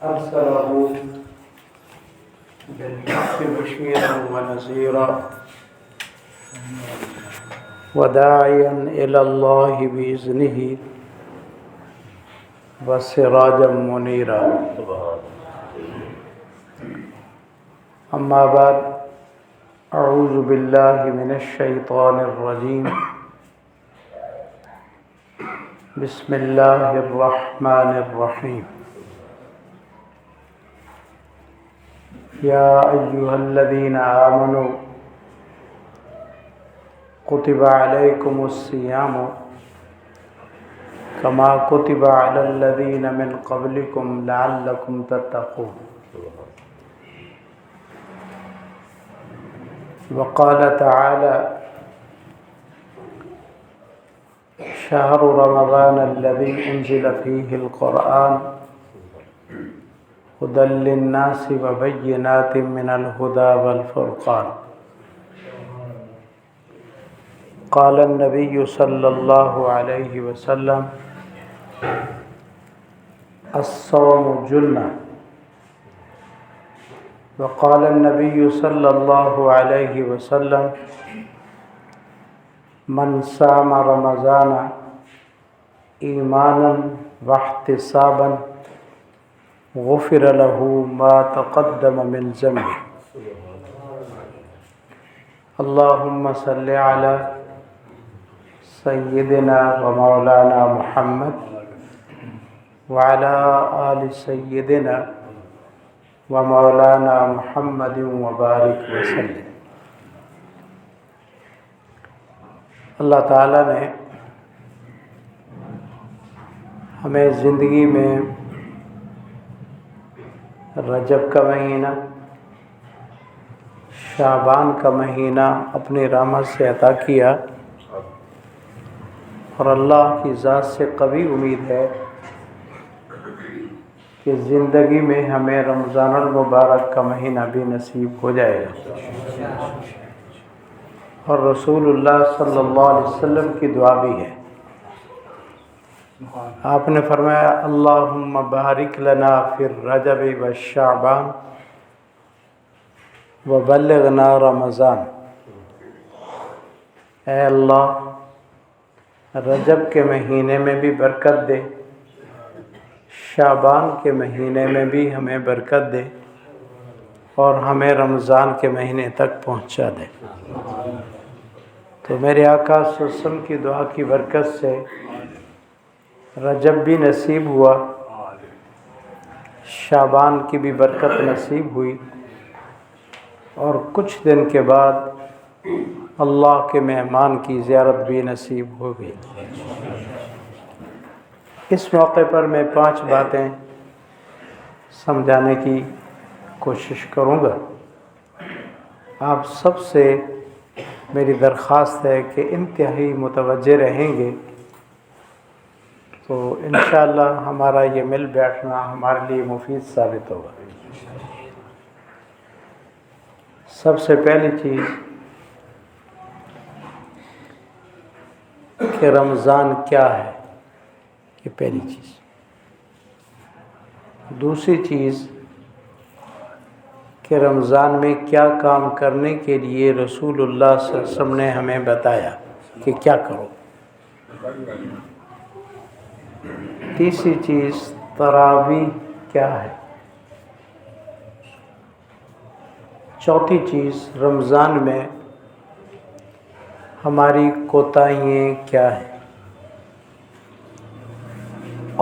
أرسله بالحق بشيرا ونذيرا وداعيا إلى الله بإذنه وسراجا منيرا. أما بعد، أعوذ بالله من الشيطان الرجيم. بسم الله الرحمن الرحيم. يا أيها الذين آمنوا كتب عليكم الصيام كما كتب على الذين من قبلكم لعلكم تتقون. وقال تعالى: شهر رمضان الذي أنزل فيه القرآن هدى للناس وبينات من الهدى والفرقان. قال النبي صلى الله عليه وسلم: الصوم جنة. وقال النبي صلى الله عليه وسلم: من صام رمضان إيمانا واحتسابا غفر له ما تقدم من ذنبه. اللهم صل على سيدنا ومولانا محمد وعلى آل سيدنا ومولانا محمد وبارک وسلم. اللہ تعالیٰ نے ہمیں زندگی میں رجب کا مہینہ، شعبان کا مہینہ اپنی رحمت سے عطا کیا، اور اللہ کی ذات سے قوی امید ہے کہ زندگی میں ہمیں رمضان المبارک کا مہینہ بھی نصیب ہو جائے گا. اور رسول اللہ صلی اللہ علیہ وسلم کی دعا بھی ہے. آپ نے فرمایا: اللہم بارک لنا فی الرجب والشعبان وبلغنا رمضان. اے اللہ، رجب کے مہینے میں بھی برکت دے، شعبان کے مہینے میں بھی ہمیں برکت دے، اور ہمیں رمضان کے مہینے تک پہنچا دے. تو میرے آقا صلی اللہ علیہ وسلم کی دعا کی برکت سے رجب بھی نصیب ہوا، شعبان کی بھی برکت نصیب ہوئی، اور کچھ دن کے بعد اللہ کے مہمان کی زیارت بھی نصیب ہو گئی. اس موقع پر میں 5 باتیں سمجھانے کی کوشش کروں گا. آپ سب سے میری درخواست ہے کہ انتہائی متوجہ رہیں گے تو انشاءاللہ ہمارا یہ مل بیٹھنا ہمارے لیے مفید ثابت ہوگا. سب سے پہلی چیز کہ رمضان کیا ہے، یہ پہلی چیز. دوسری چیز کہ رمضان میں کیا کام کرنے کے لیے رسول اللہ صلی اللہ علیہ وسلم نے ہمیں بتایا کہ کیا کرو. تیسری چیز تراویح کیا ہے. چوتھی چیز رمضان میں ہماری کوتاہیاں کیا ہیں.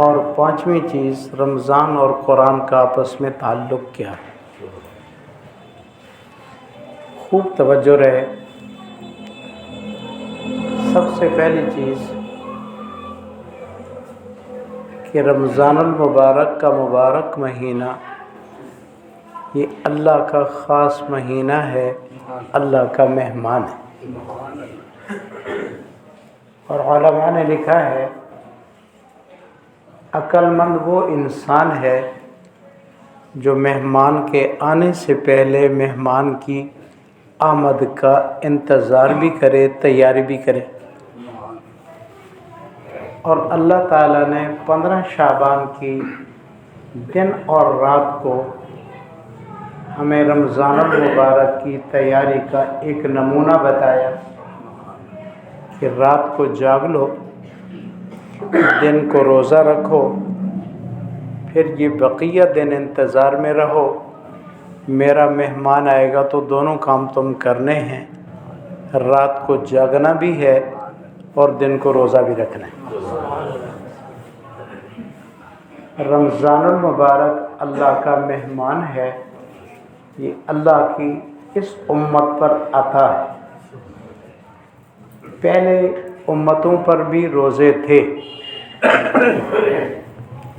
اور 5ویں چیز رمضان اور قرآن کا آپس میں تعلق کیا ہے. خوب توجہ رہے. سب سے پہلی چیز کہ رمضان المبارک کا مبارک مہینہ یہ اللہ کا خاص مہینہ ہے، اللہ کا مہمان ہے. اور علماء نے لکھا ہے عقل مند وہ انسان ہے جو مہمان کے آنے سے پہلے مہمان کی آمد کا انتظار بھی کرے، تیاری بھی کرے. اور اللہ تعالیٰ نے 15 شعبان کی دن اور رات کو ہمیں رمضان المبارک کی تیاری کا ایک نمونہ بتایا کہ رات کو جاگ لو، دن کو روزہ رکھو، پھر یہ بقیہ دن انتظار میں رہو، میرا مہمان آئے گا تو دونوں کام تم کرنے ہیں، رات کو جاگنا بھی ہے اور دن کو روزہ بھی رکھنا ہے۔ رمضان المبارک اللہ کا مہمان ہے، یہ اللہ کی اس امت پر عطا ہے۔ پہلے امتوں پر بھی روزے تھے،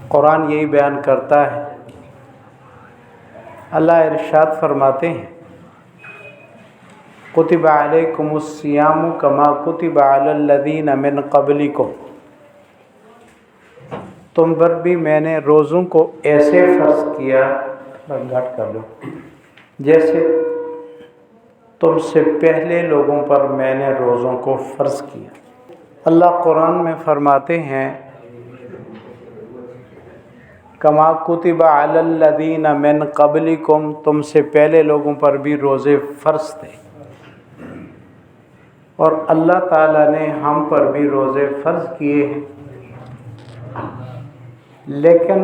قرآن یہی بیان کرتا ہے۔ اللہ ارشاد فرماتے ہیں کتب علیکم الصیام کما کتب علی الذین من قبلکم، تم پر بھی میں نے روزوں کو ایسے فرض کیا، گھٹ کر لو، جیسے تم سے پہلے لوگوں پر میں نے روزوں کو فرض کیا۔ اللہ قرآن میں فرماتے ہیں کما کتب علی الذین من قبلکم، تم سے پہلے لوگوں پر بھی روزے فرض تھے، اور اللہ تعالیٰ نے ہم پر بھی روزے فرض کیے ہیں، لیکن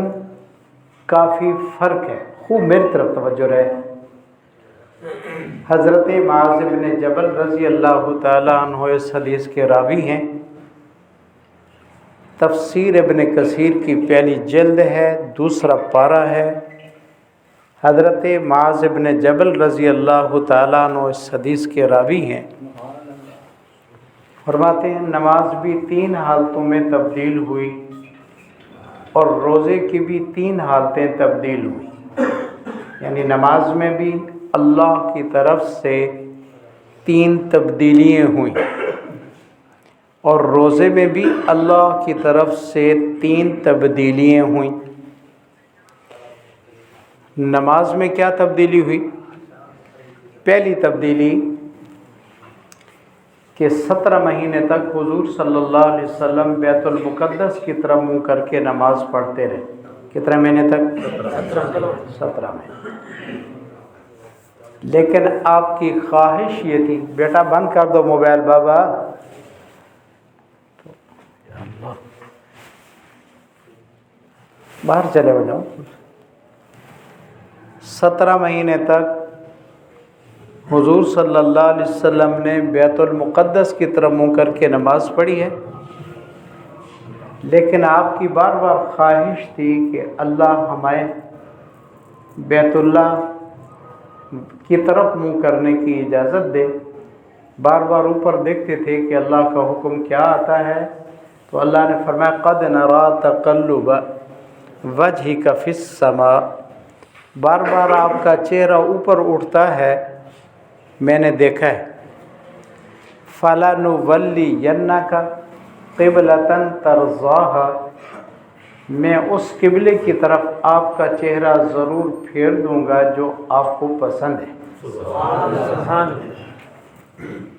کافی فرق ہے۔ خوب میری طرف توجہ رہے۔ حضرت معاذ بن جبل رضی اللہ تعالیٰ عنہ اس حدیث کے راوی ہیں۔ تفسیر ابن کثیر کی پہلی جلد ہے، دوسرا پارہ ہے۔ حضرت معاذ بن جبل رضی اللہ تعالیٰ عنہ اس حدیث کے راوی ہیں۔ فرماتے ہیں نماز بھی 3 حالتوں میں تبدیل ہوئی اور روزے کی بھی 3 حالتیں تبدیل ہوئی، یعنی نماز میں بھی اللہ کی طرف سے 3 تبدیلیاں ہوئیں اور روزے میں بھی اللہ کی طرف سے 3 تبدیلیاں ہوئیں۔ نماز میں کیا تبدیلی ہوئی؟ پہلی تبدیلی کہ 17 مہینے تک حضور صلی اللہ علیہ وسلم بیت المقدس کی طرف منہ کر کے نماز پڑھتے رہے۔ کتنے مہینے تک؟ 17 مہینے۔ لیکن آپ کی خواہش یہ تھی، بیٹا بند کر دو موبائل بابا، باہر چلے ہو جاؤ۔ 17 مہینے تک حضور صلی اللہ علیہ وسلم نے بیت المقدس کی طرف منہ کر کے نماز پڑھی ہے، لیکن آپ کی بار بار خواہش تھی کہ اللہ ہمیں بیت اللہ کی طرف منہ کرنے کی اجازت دے۔ بار بار اوپر دیکھتے تھے کہ اللہ کا حکم کیا آتا ہے، تو اللہ نے فرمایا قد نرا تقلب وجهک فی السماء، بار بار آپ کا چہرہ اوپر اٹھتا ہے، میں نے دیکھا ہے۔ فَلَنُوَلِّيَنَّكَ قِبْلَةً تَرْضَاهَا، میں اس قبلے کی طرف آپ کا چہرہ ضرور پھیر دوں گا جو آپ کو پسند ہے۔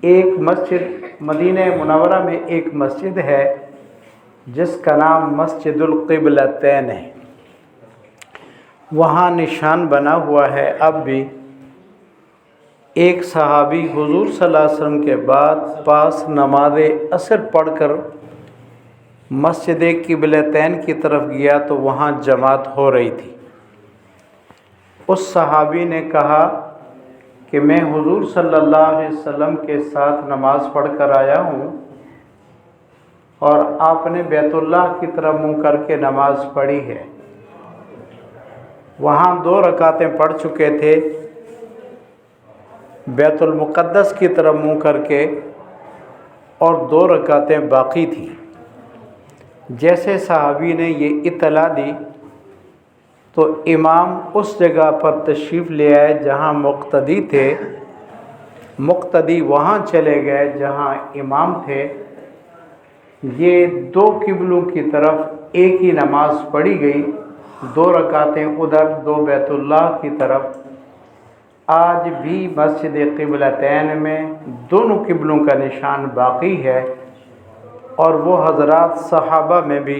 ایک مسجد مدینہ منورہ میں ایک مسجد ہے جس کا نام مسجد القبلتین ہے، وہاں نشان بنا ہوا ہے اب بھی۔ ایک صحابی حضور صلی اللہ علیہ وسلم کے بعد پاس نماز عصر پڑھ کر مسجد قبلتین کی طرف گیا تو وہاں جماعت ہو رہی تھی۔ اس صحابی نے کہا کہ میں حضور صلی اللہ علیہ وسلم کے ساتھ نماز پڑھ کر آیا ہوں اور آپ نے بیت اللہ کی طرف منہ کر کے نماز پڑھی ہے۔ وہاں 2 رکعتیں پڑھ چکے تھے بیت المقدس کی طرف منہ کر کے، اور 2 رکعتیں باقی تھیں۔ جیسے صحابی نے یہ اطلاع دی تو امام اس جگہ پر تشریف لے آئے جہاں مقتدی تھے، مقتدی وہاں چلے گئے جہاں امام تھے۔ یہ 2 قبلوں کی طرف ایک ہی نماز پڑھی گئی، 2 رکعتیں ادھر، 2 بیت اللہ کی طرف۔ آج بھی مسجد قبلتین میں دونوں قبلوں کا نشان باقی ہے، اور وہ حضرات صحابہ میں بھی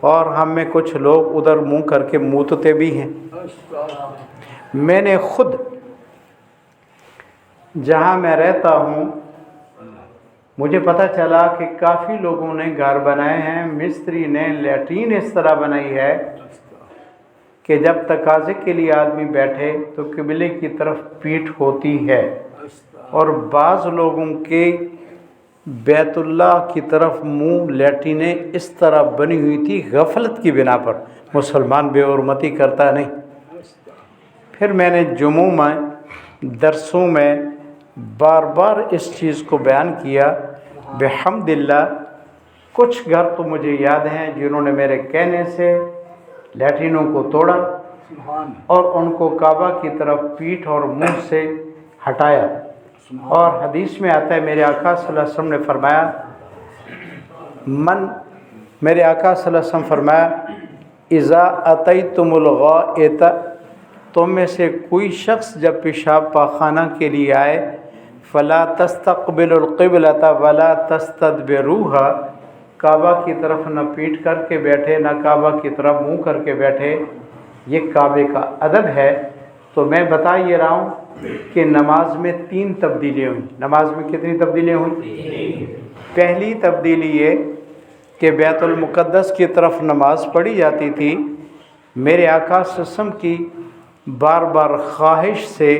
اور ہم میں کچھ لوگ ادھر منہ کر کے موتتے بھی ہیں۔ میں نے خود جہاں میں رہتا ہوں مجھے پتہ چلا کہ کافی لوگوں نے گھر بنائے ہیں، مستری نے لیٹرین اس طرح بنائی ہے کہ جب تقاضے کے لیے آدمی بیٹھے تو قبلے کی طرف پیٹھ ہوتی ہے، اور بعض لوگوں کے بیت اللہ کی طرف منہ لیٹرینیں اس طرح بنی ہوئی تھی غفلت کی بنا پر، مسلمان بے حرمتی کرتا نہیں۔ پھر میں نے جمعوں میں درسوں میں بار بار اس چیز کو بیان کیا۔ بحمداللہ کچھ گھر تو مجھے یاد ہیں جنہوں نے میرے کہنے سے لیٹرینوں کو توڑا اور ان کو کعبہ کی طرف پیٹھ اور منہ سے ہٹایا، اور حدیث میں آتا ہے میرے آقا صلی اللہ علیہ وسلم نے فرمایا میرے آقا صلی اللہ علیہ وسلم فرمایا اذا اتیتم الغائط، تم میں سے کوئی شخص جب پیشاب پاخانہ کے لیے آئے، فلا تستقبل القبلۃ ولا تستدبروها، کعبہ کی طرف نہ پیٹ کر کے بیٹھے نہ کعبہ کی طرف منہ کر کے بیٹھے، یہ کعبے کا ادب ہے۔ تو میں بتا یہ رہا ہوں کہ نماز میں 3 تبدیلیاں ہوئیں۔ نماز میں کتنی تبدیلیاں ہوئیں؟ پہلی تبدیلی یہ کہ بیت المقدس کی طرف نماز پڑھی جاتی تھی، میرے آقا صلی اللہ علیہ وسلم کی بار بار خواہش سے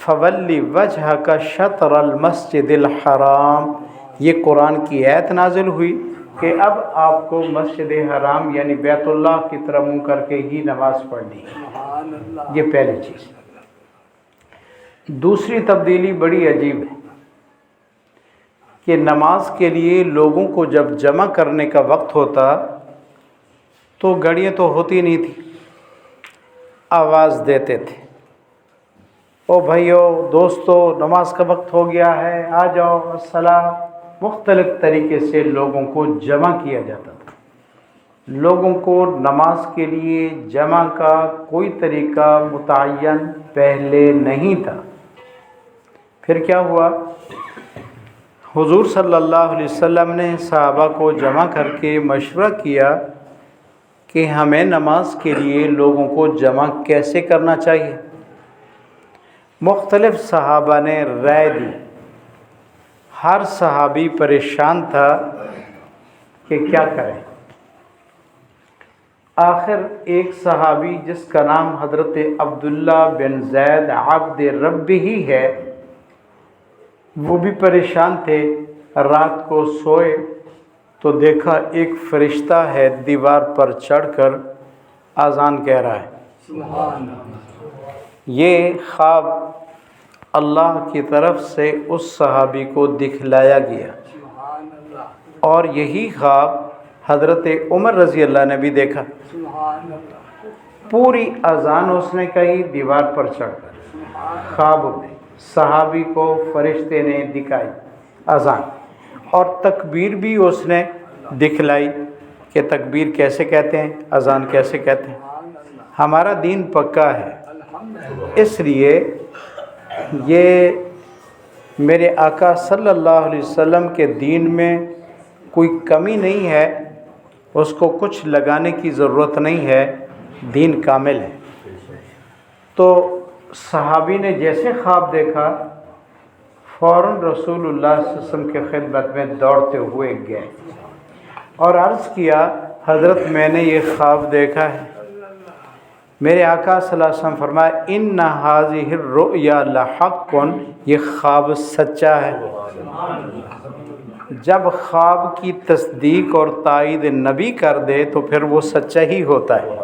فولی وجہک شطر المسجد الحرام، یہ قرآن کی آیت نازل ہوئی کہ اب آپ کو مسجد حرام یعنی بیت اللہ کی طرف منہ کر کے ہی نماز پڑھنی ہے۔ یہ پہلی چیز۔ دوسری تبدیلی بڑی عجیب ہے کہ نماز کے لیے لوگوں کو جب جمع کرنے کا وقت ہوتا تو گھڑیاں تو ہوتی نہیں تھی، آواز دیتے تھے، او بھائیو دوستو نماز کا وقت ہو گیا ہے، آ جاؤ الصلاۃ۔ مختلف طریقے سے لوگوں کو جمع کیا جاتا تھا۔ لوگوں کو نماز کے لیے جمع کا کوئی طریقہ متعین پہلے نہیں تھا۔ پھر کیا ہوا؟ حضور صلی اللہ علیہ وسلم نے صحابہ کو جمع کر کے مشورہ کیا کہ ہمیں نماز کے لیے لوگوں کو جمع کیسے کرنا چاہیے۔ مختلف صحابہ نے رائے دی، ہر صحابی پریشان تھا کہ کیا کریں۔ آخر ایک صحابی جس کا نام حضرت عبداللہ بن زید عبد ربہ ہے، وہ بھی پریشان تھے۔ رات کو سوئے تو دیکھا ایک فرشتہ ہے دیوار پر چڑھ کر اذان کہہ رہا ہے۔ سبحان اللہ۔ یہ خواب اللہ کی طرف سے اس صحابی کو دکھلایا گیا، اور یہی خواب حضرت عمر رضی اللہ نے بھی دیکھا۔ پوری اذان اس نے کہی دیوار پر چڑھ کر، خواب میں صحابی کو فرشتے نے دکھائی اذان، اور تکبیر بھی اس نے دکھلائی کہ تکبیر کیسے کہتے ہیں، اذان کیسے کہتے ہیں۔ ہمارا دین پکا ہے، اس لیے یہ میرے آقا صلی اللہ علیہ وسلم کے دین میں کوئی کمی نہیں ہے، اس کو کچھ لگانے کی ضرورت نہیں ہے، دین کامل ہے۔ تو صحابی نے جیسے خواب دیکھا فوراً رسول اللہ صلی اللہ علیہ وسلم کی خدمت میں دوڑتے ہوئے گئے اور عرض کیا حضرت میں نے یہ خواب دیکھا ہے۔ میرے آقا صلی اللہ علیہ وسلم فرمایا ان ھذہ الرؤیا لحق، یہ خواب سچا ہے۔ جب خواب کی تصدیق اور تائید نبی کر دے تو پھر وہ سچا ہی ہوتا ہے۔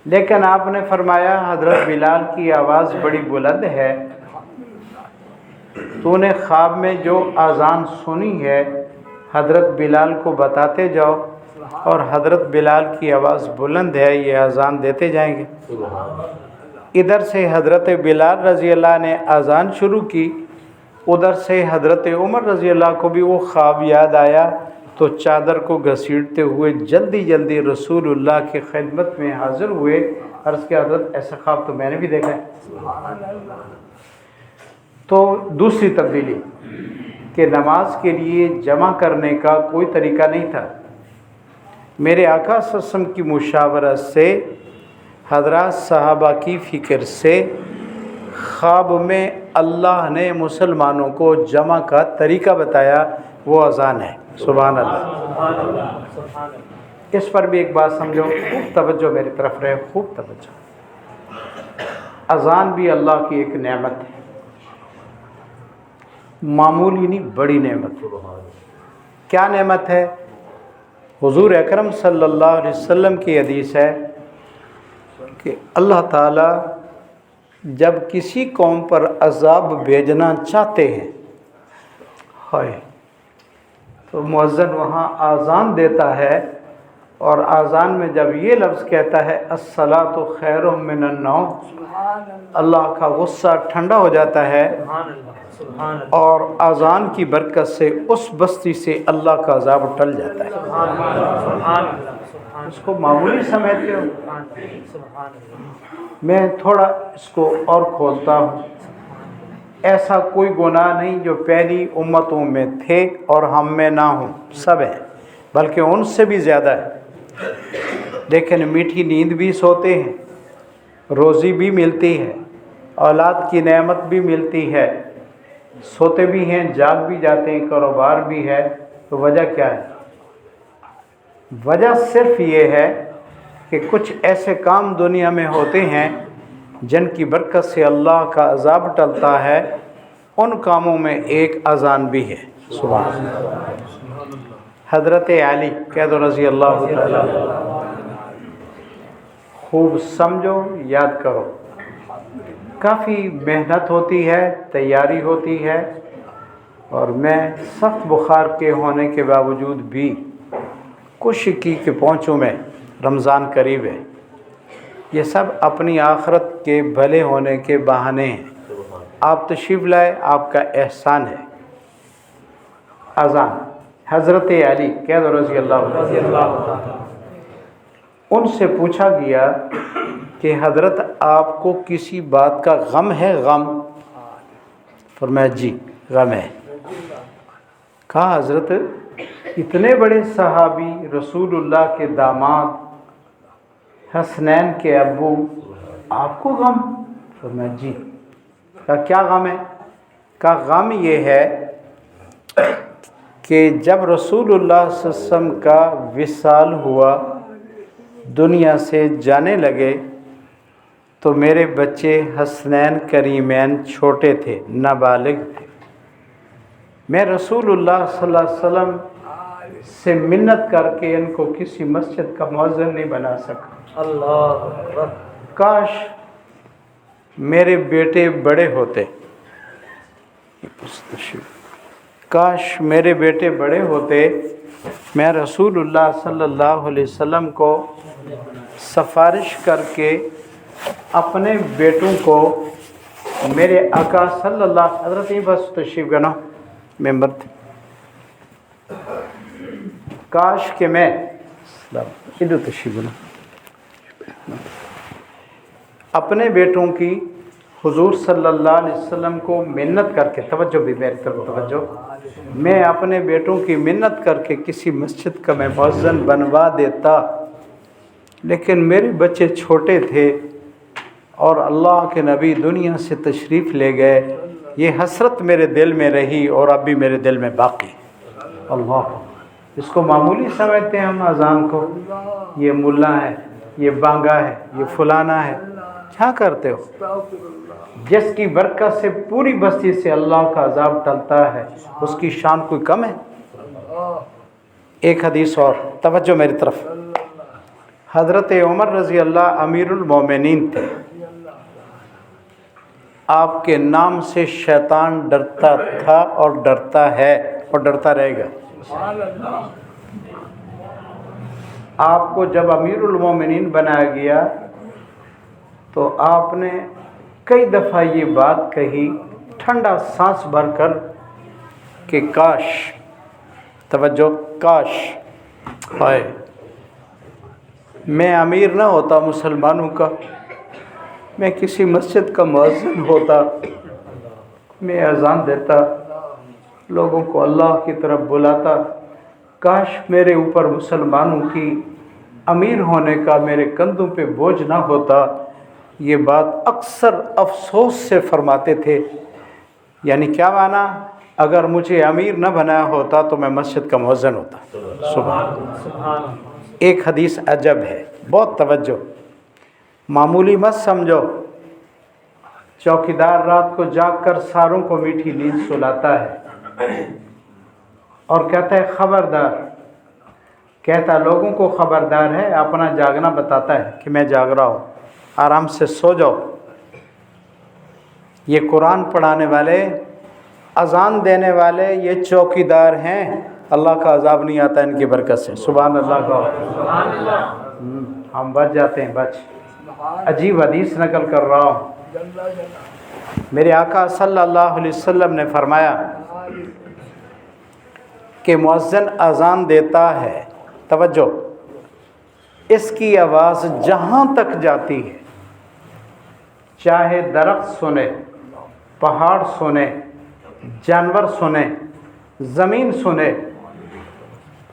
لیکن آپ نے فرمایا حضرت بلال کی آواز بڑی بلند ہے، تو نے خواب میں جو اذان سنی ہے حضرت بلال کو بتاتے جاؤ، اور حضرت بلال کی آواز بلند ہے، یہ اذان دیتے جائیں گے۔ ادھر سے حضرت بلال رضی اللہ نے اذان شروع کی، ادھر سے حضرت عمر رضی اللہ کو بھی وہ خواب یاد آیا، تو چادر کو گھسیٹتے ہوئے جلدی جلدی رسول اللہ کی خدمت میں حاضر ہوئے۔ عرض کیا حضرت ایسا خواب تو میں نے بھی دیکھا ہے۔ تو دوسری تبدیلی کہ نماز کے لیے جمع کرنے کا کوئی طریقہ نہیں تھا، میرے آقا صلی اللہ علیہ وسلم کی مشاورت سے، حضرات صحابہ کی فکر سے، خواب میں اللہ نے مسلمانوں کو جمع کا طریقہ بتایا، وہ اذان ہے۔ سبحان اللہ۔ اس پر بھی ایک بات سمجھو، خوب توجہ میری طرف رہے، خوب توجہ۔ اذان بھی اللہ کی ایک نعمت ہے، معمولی نہیں، بڑی نعمت ہے۔ کیا نعمت ہے؟ حضور اکرم صلی اللہ علیہ وسلم کی حدیث ہے کہ اللہ تعالیٰ جب کسی قوم پر عذاب بھیجنا چاہتے ہیں، تو مؤذن وہاں اذان دیتا ہے، اور اذان میں جب یہ لفظ کہتا ہے الصلاۃ خیر من النوم، اللہ کا غصہ ٹھنڈا ہو جاتا ہے، اور اذان کی برکت سے اس بستی سے اللہ کا عذاب ٹل جاتا ہے۔ اس کو معمولی سمجھتے ہو؟ میں تھوڑا اس کو اور کھولتا ہوں۔ ایسا کوئی گناہ نہیں جو پہلی امتوں میں تھے اور ہم میں نہ ہوں، سب ہیں، بلکہ ان سے بھی زیادہ ہے۔ لیکن میٹھی نیند بھی سوتے ہیں، روزی بھی ملتی ہے، اولاد کی نعمت بھی ملتی ہے، سوتے بھی ہیں، جاگ بھی جاتے ہیں، کاروبار بھی ہے، تو وجہ کیا ہے؟ وجہ صرف یہ ہے کہ کچھ ایسے کام دنیا میں ہوتے ہیں جن کی برکت سے اللہ کا عذاب ٹلتا ہے، ان کاموں میں ایک اذان بھی ہے۔ سبحان اللہ۔ حضرت علی کہہ دو رضی اللہ تعالیٰ، خوب سمجھو، یاد کرو۔ کافی محنت ہوتی ہے، تیاری ہوتی ہے، اور میں سخت بخار کے ہونے کے باوجود بھی کوشش کی کہ پہنچوں میں، رمضان قریب ہے۔ یہ سب اپنی آخرت کے بھلے ہونے کے بہانے ہیں۔ آپ تشریف لائے، آپ کا احسان ہے۔ اذان حضرت علی کہہ دو رضی اللہ عنہ، ان سے پوچھا گیا کہ حضرت آپ کو کسی بات کا غم ہے؟ غم؟ فرمایا جی غم ہے۔ کہا حضرت اتنے بڑے صحابی، رسول اللہ کے داماد، حسنین کے ابو، آپ کو غم؟ فرمایا جی۔ کہا کیا غم ہے؟ کہا غم یہ ہے کہ جب رسول اللہ صلی اللہ علیہ وسلم کا وصال ہوا، دنیا سے جانے لگے، تو میرے بچے حسنین کریمین چھوٹے تھے، نابالغ تھے۔ میں رسول اللہ صلی اللہ علیہ وسلم سے منت کر کے ان کو کسی مسجد کا مؤذن نہیں بنا سکا۔ اللہ، کاش میرے بیٹے بڑے ہوتے، کاش میرے بیٹے بڑے ہوتے، میں رسول اللہ صلی اللہ علیہ وسلم کو سفارش کر کے اپنے بیٹوں کو میرے آقا صلی اللہ، حضرت یہ بس تشریف گنا ممبر تھے، کاش کہ میں ادھر تشریف گنا اپنے بیٹوں کی حضور صلی اللہ علیہ وسلم کو منت کر کے، توجہ بھی میری طرف توجہ، میں اپنے بیٹوں کی منت کر کے کسی مسجد کا میں مؤذن بنوا دیتا، لیکن میرے بچے چھوٹے تھے اور اللہ کے نبی دنیا سے تشریف لے گئے، یہ حسرت میرے دل میں رہی اور اب بھی میرے دل میں باقی۔ اللہ، اس کو معمولی سمجھتے ہیں ہم اذان کو، یہ ملا ہے، یہ بانگا ہے، یہ فلانا ہے، کیا کرتے ہو؟ جس کی برکت سے پوری بستی سے اللہ کا عذاب ٹلتا ہے، اس کی شان کوئی کم ہے؟ ایک حدیث اور، توجہ میری طرف۔ حضرت عمر رضی اللہ امیر المومنین تھے، آپ کے نام سے شیطان ڈرتا تھا اور ڈرتا ہے اور ڈرتا رہے گا۔ آپ کو جب امیر المومنین بنایا گیا تو آپ نے کئی دفعہ یہ بات کہی، ٹھنڈا سانس بھر کر، کہ کاش، توجہ، کاش ہائے میں امیر نہ ہوتا مسلمانوں کا، میں کسی مسجد کا مؤذن ہوتا، میں اذان دیتا، لوگوں کو اللہ کی طرف بلاتا، کاش میرے اوپر مسلمانوں کی امیر ہونے کا میرے کندھوں پہ بوجھ نہ ہوتا، یہ بات اکثر افسوس سے فرماتے تھے۔ یعنی کیا معنی؟ اگر مجھے امیر نہ بنایا ہوتا تو میں مسجد کا مؤذن ہوتا۔ سبحان۔ ایک حدیث عجب ہے، بہت توجہ، معمولی مت سمجھو۔ چوکیدار رات کو جاگ کر ساروں کو میٹھی نیند سلاتا ہے اور کہتا ہے خبردار، کہتا لوگوں کو خبردار ہے، اپنا جاگنا بتاتا ہے کہ میں جاگ رہا ہوں، آرام سے سو جاؤ۔ یہ قرآن پڑھانے والے، اذان دینے والے، یہ چوکیدار ہیں، اللہ کا عذاب نہیں آتا ان کی برکت سے۔ سبحان اللہ کا ہم بچ جاتے ہیں، بچ۔ عجیب حدیث نقل کر رہا ہوں۔ میرے آقا صلی اللہ علیہ وسلم نے فرمایا کہ مؤذن اذان دیتا ہے، توجہ، اس کی آواز جہاں تک جاتی ہے، چاہے درخت سنے، پہاڑ سنے، جانور سنے، زمین سنے،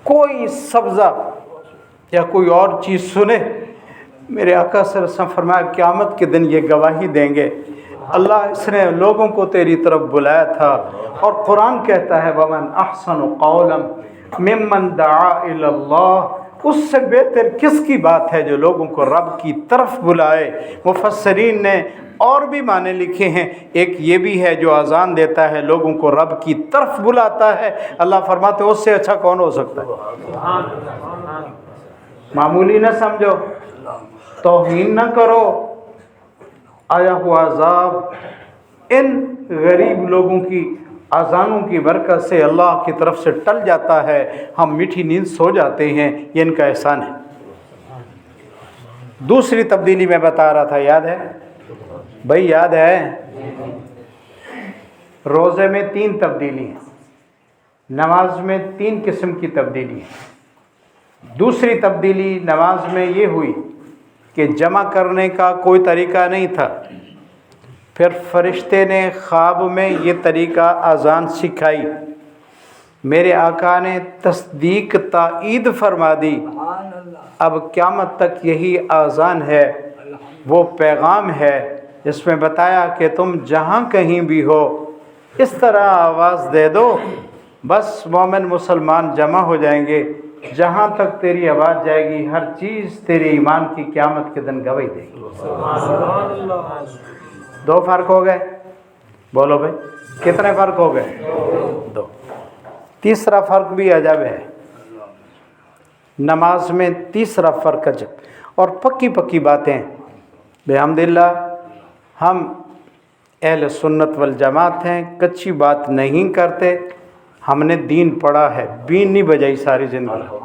کوئی سبزہ یا کوئی اور چیز سنے، میرے آقا صلی اللہ علیہ وسلم فرمایا قیامت کے دن یہ گواہی دیں گے، اللہ اس نے لوگوں کو تیری طرف بلایا تھا۔ اور قرآن کہتا ہے وَمَنْ أَحْسَنُ قَوْلًا مِّمَّنْ دَعَا إِلَى اللَّهِ، اس سے بہتر کس کی بات ہے جو لوگوں کو رب کی طرف بلائے۔ مفسرین نے اور بھی معنی لکھے ہیں، ایک یہ بھی ہے جو اذان دیتا ہے لوگوں کو رب کی طرف بلاتا ہے، اللہ فرماتے ہیں اس سے اچھا کون ہو سکتا ہے۔ معمولی نہ سمجھو، توہین نہ کرو۔ آیا ہوا عذاب ان غریب لوگوں کی اذانوں کی برکت سے اللہ کی طرف سے ٹل جاتا ہے، ہم میٹھی نیند سو جاتے ہیں، یہ ان کا احسان ہے۔ دوسری تبدیلی میں بتا رہا تھا، یاد ہے بھائی؟ یاد ہے؟ روزے میں 3 تبدیلی ہیں، نماز میں 3 قسم کی تبدیلی ہے۔ دوسری تبدیلی نماز میں یہ ہوئی کہ جمع کرنے کا کوئی طریقہ نہیں تھا، پھر فرشتے نے خواب میں یہ طریقہ اذان سکھائی، میرے آقا نے تصدیق تائید فرما دی، اب قیامت تک یہی اذان ہے، وہ پیغام ہے جس میں بتایا کہ تم جہاں کہیں بھی ہو اس طرح آواز دے دو، بس مومن مسلمان جمع ہو جائیں گے، جہاں تک تیری آواز جائے گی ہر چیز تیرے ایمان کی قیامت کے دن گواہی دے گی۔ 2 فرق ہو گئے، بولو بھائی کتنے فرق ہو گئے؟ 2۔ تیسرا فرق بھی عجب ہے، نماز میں تیسرا فرق عجب اور پکی پکی باتیں بحمدللہ، ہم اہل سنت والجماعت ہیں، کچی بات نہیں کرتے، ہم نے دین پڑھا ہے، بین نہیں بجائی ساری زندگی۔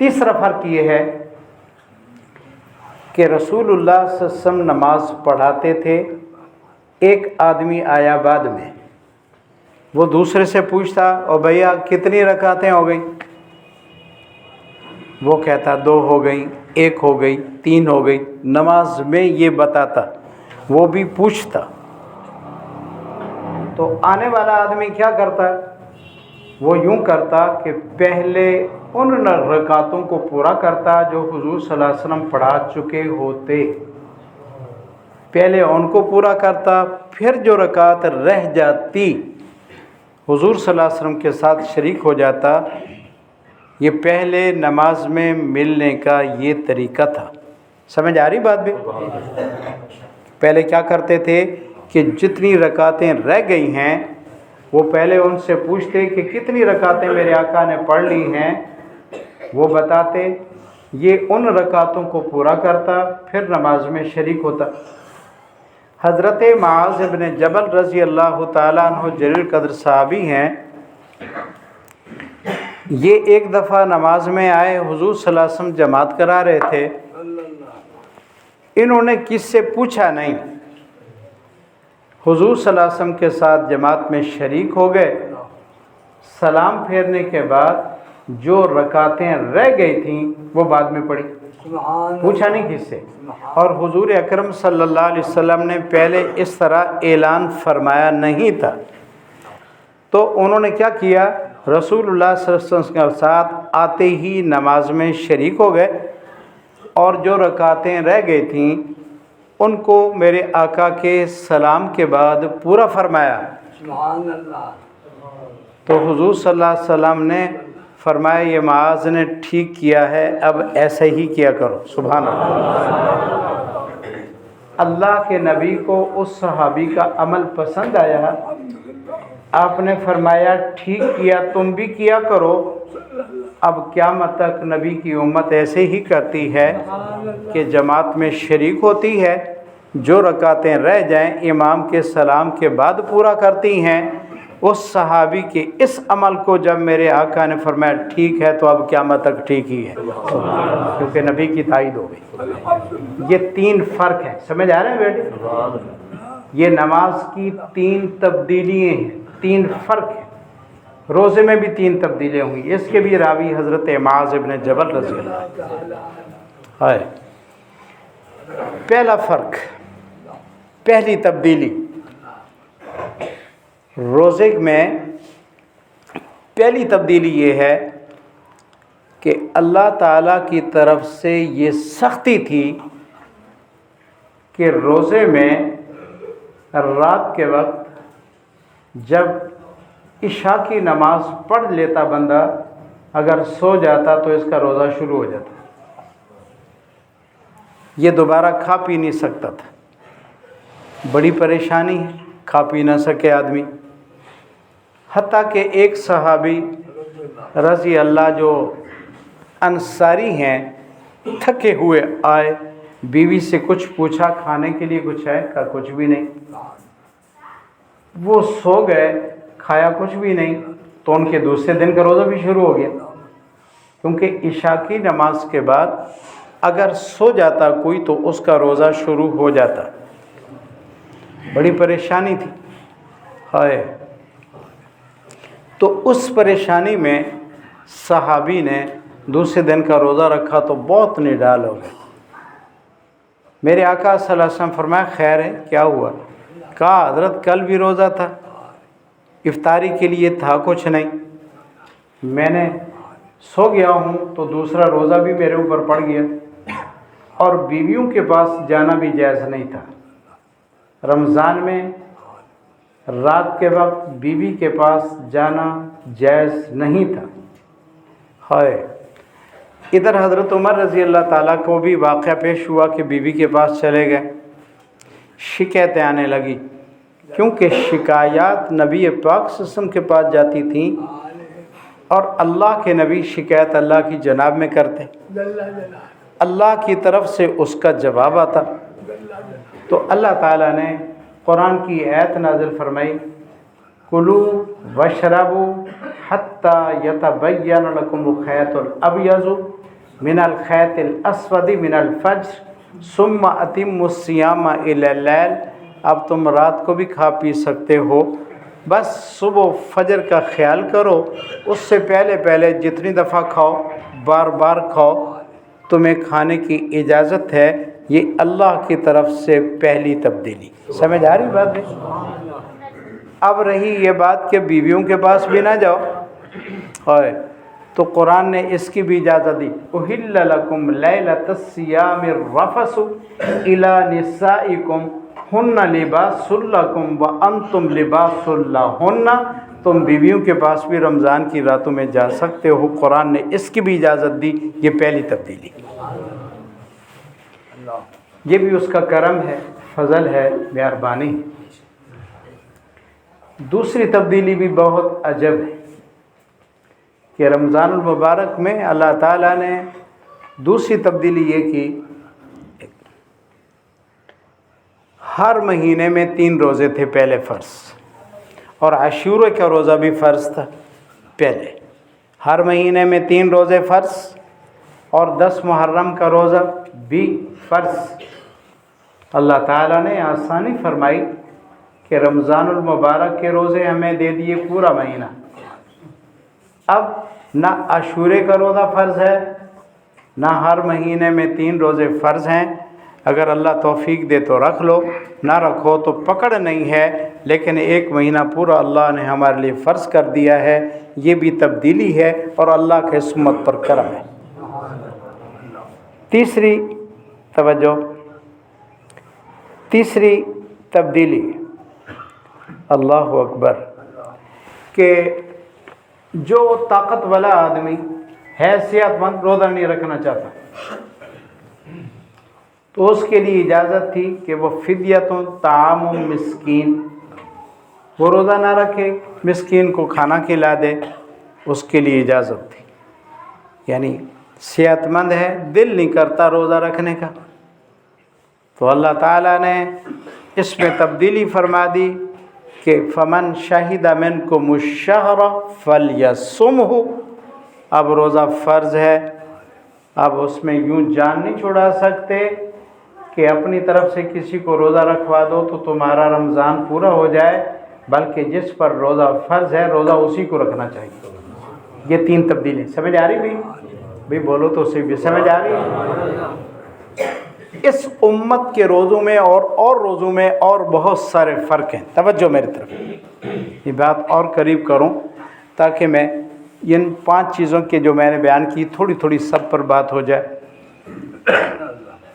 تیسرا فرق یہ ہے کہ رسول اللہ صلی اللہ علیہ وسلم نماز پڑھاتے تھے، ایک آدمی آیا بعد میں، وہ دوسرے سے پوچھتا او بھیا کتنی رکعتیں ہو گئی؟ وہ کہتا 2 ہو گئی، 1 ہو گئی، 3 ہو گئی، نماز میں یہ بتاتا، وہ بھی پوچھتا۔ تو آنے والا آدمی کیا کرتا ہے؟ وہ یوں کرتا کہ پہلے ان رکعتوں کو پورا کرتا جو حضور صلی اللہ علیہ وسلم پڑھا چکے ہوتے، پہلے ان کو پورا کرتا، پھر جو رکعت رہ جاتی حضور صلی اللہ علیہ وسلم کے ساتھ شریک ہو جاتا۔ یہ پہلے نماز میں ملنے کا یہ طریقہ تھا، سمجھ آ رہی بات بھی؟ پہلے کیا کرتے تھے کہ جتنی رکعتیں رہ گئی ہیں وہ پہلے ان سے پوچھتے کہ کتنی رکعتیں میرے آقا نے پڑھ لی ہیں، وہ بتاتے، یہ ان رکعتوں کو پورا کرتا، پھر نماز میں شریک ہوتا۔ حضرت معاذ بن جبل رضی اللہ تعالیٰ عنہ جلیل قدر صحابی ہیں، یہ ایک دفعہ نماز میں آئے، حضور صلی اللہ علیہ وسلم جماعت کرا رہے تھے، انہوں نے کس سے پوچھا نہیں، حضور صلی اللہ علیہ وسلم کے ساتھ جماعت میں شریک ہو گئے، سلام پھیرنے کے بعد جو رکعتیں رہ گئی تھیں وہ بعد میں پڑھی، پوچھا نہیں کس سے۔ اور حضور اکرم صلی اللہ علیہ وسلم نے پہلے اس طرح اعلان فرمایا نہیں تھا، تو انہوں نے کیا کیا، رسول اللہ صلی اللہ علیہ وسلم کے ساتھ آتے ہی نماز میں شریک ہو گئے، اور جو رکعتیں رہ گئی تھیں ان کو میرے آقا کے سلام کے بعد پورا فرمایا۔ سبحان اللہ۔ تو حضور صلی اللہ علیہ وسلم نے فرمایا یہ معاذ نے ٹھیک کیا ہے، اب ایسے ہی کیا کرو۔ سبحان اللہ۔ اللہ کے نبی کو اس صحابی کا عمل پسند آیا، آپ نے فرمایا ٹھیک کیا، تم بھی کیا کرو۔ اب قیامت تک نبی کی امت ایسے ہی کرتی ہے کہ جماعت میں شریک ہوتی ہے، جو رکعتیں رہ جائیں امام کے سلام کے بعد پورا کرتی ہیں۔ اس صحابی کے اس عمل کو جب میرے آقا نے فرمایا ٹھیک ہے، تو اب قیامت تک ٹھیک ہی ہے، کیونکہ نبی کی تائید ہو گئی۔ یہ 3 فرق ہیں، سمجھ آ رہے ہیں بیٹے؟ یہ نماز کی 3 تبدیلیاں ہیں، 3 فرق ہیں۔ روزے میں بھی 3 تبدیلیاں ہوئی، اس کے بھی راوی حضرت معاذ ابن جبل رضی اللہ ہے۔ پہلا فرق، پہلی تبدیلی، روزے میں پہلی تبدیلی یہ ہے کہ اللہ تعالیٰ کی طرف سے یہ سختی تھی کہ روزے میں رات کے وقت جب عشاء کی نماز پڑھ لیتا بندہ، اگر سو جاتا تو اس کا روزہ شروع ہو جاتا، یہ دوبارہ کھا پی نہیں سکتا تھا۔ بڑی پریشانی ہے، کھا پی نہ سکے آدمی۔ حتیٰ کہ ایک صحابی رضی اللہ جو انصاری ہیں، تھکے ہوئے آئے، بیوی سے کچھ پوچھا کھانے کے لیے کچھ ہے؟ کہا کچھ بھی نہیں۔ وہ سو گئے، کھایا کچھ بھی نہیں، تو ان کے دوسرے دن کا روزہ بھی شروع ہو گیا، کیونکہ عشاء کی نماز کے بعد اگر سو جاتا کوئی تو اس کا روزہ شروع ہو جاتا۔ بڑی پریشانی تھی، ہائے۔ تو اس پریشانی میں صحابی نے دوسرے دن کا روزہ رکھا تو بہت نڈال ہو گئے۔ میرے آقا صلی اللہ علیہ وسلم فرمایا خیر ہے، کیا ہوا؟ کہا حضرت کل بھی روزہ تھا، افطاری کے لیے تھا کچھ نہیں، میں نے سو گیا ہوں تو دوسرا روزہ بھی میرے اوپر پڑ گیا، اور بیویوں کے پاس جانا بھی جائز نہیں تھا۔ رمضان میں رات کے وقت بیوی کے پاس جانا جائز نہیں تھا، ہائے۔ ادھر حضرت عمر رضی اللہ تعالیٰ کو بھی واقعہ پیش ہوا کہ بیوی کے پاس چلے گئے، شکایتیں آنے لگی، کیونکہ شکایات نبی پاک صلی اللہ علیہ وسلم کے پاس جاتی تھیں، اور اللہ کے نبی شکایت اللہ کی جناب میں کرتے، اللہ کی طرف سے اس کا جواب آتا۔ تو اللہ تعالیٰ نے قرآن کی آیت نازل فرمائی، کلوا واشربوا حتی یتبین لکم الخیط الابیض من الخیط الاسود من الفجر ثم اتموا الصیام الی اللیل۔ اب تم رات کو بھی کھا پی سکتے ہو، بس صبح فجر کا خیال کرو، اس سے پہلے پہلے جتنی دفعہ کھاؤ بار بار کھاؤ، تمہیں کھانے کی اجازت ہے۔ یہ اللہ کی طرف سے پہلی تبدیلی، سمجھ آ رہی بات ہے؟ اب رہی یہ بات کہ بیویوں کے پاس بھی نہ جاؤ، ہائے، تو قرآن نے اس کی بھی اجازت دی، احل لکم لیلۃ الصیام الرفث الی نسائکم ہن لباس لکم وانتم لباس لہن۔ تم بیویوں کے پاس بھی رمضان کی راتوں میں جا سکتے ہو، قرآن نے اس کی بھی اجازت دی۔ یہ پہلی تبدیلی، یہ بھی اس کا کرم ہے، فضل ہے، مہربانی۔ دوسری تبدیلی بھی بہت عجب ہے کہ رمضان المبارک میں اللہ تعالیٰ نے دوسری تبدیلی یہ کی، ہر مہینے میں 3 روزے تھے پہلے فرض، اور عاشورہ کا روزہ بھی فرض تھا پہلے۔ ہر مہینے میں 3 روزے فرض، اور 10 محرم کا روزہ بھی فرض۔ اللہ تعالیٰ نے آسانی فرمائی کہ رمضان المبارک کے روزے ہمیں دے دیے پورا مہینہ۔ اب نہ عاشورے کا روزہ فرض ہے، نہ ہر مہینے میں 3 روزے فرض ہیں۔ اگر اللہ توفیق دے تو رکھ لو، نہ رکھو تو پکڑ نہیں ہے، لیکن 1 مہینہ پورا اللہ نے ہمارے لیے فرض کر دیا ہے، یہ بھی تبدیلی ہے اور اللہ کے اس امت پر کرم ہے۔ تیسری توجہ، تیسری تبدیلی، اللہ اکبر، کہ جو طاقت والا آدمی ہے، صحت مند، روزہ نہیں رکھنا چاہتا، تو اس کے لیے اجازت تھی کہ وہ فدیۃ طعام مسکین، وہ روزہ نہ رکھے، مسکین کو کھانا کھلا دے، اس کے لیے اجازت تھی۔ یعنی صحت مند ہے، دل نہیں کرتا روزہ رکھنے کا، تو اللہ تعالیٰ نے اس میں تبدیلی فرما دی کہ فمن شہد منکم الشہر فلیصمہ، اب روزہ فرض ہے، اب اس میں یوں جان نہیں چھڑا سکتے کہ اپنی طرف سے کسی کو روزہ رکھوا دو تو تمہارا رمضان پورا ہو جائے، بلکہ جس پر روزہ فرض ہے روزہ اسی کو رکھنا چاہیے۔ یہ 3 تبدیلی سمجھ آ رہی بھائی بولو تو صحیح، بھی سمجھ آ رہی ہے؟ اس امت کے روزوں میں اور روزوں میں اور بہت سارے فرق ہیں۔ توجہ میری طرف، یہ بات اور قریب کروں تاکہ میں ان 5 چیزوں کے جو میں نے بیان کی تھوڑی تھوڑی سب پر بات ہو جائے۔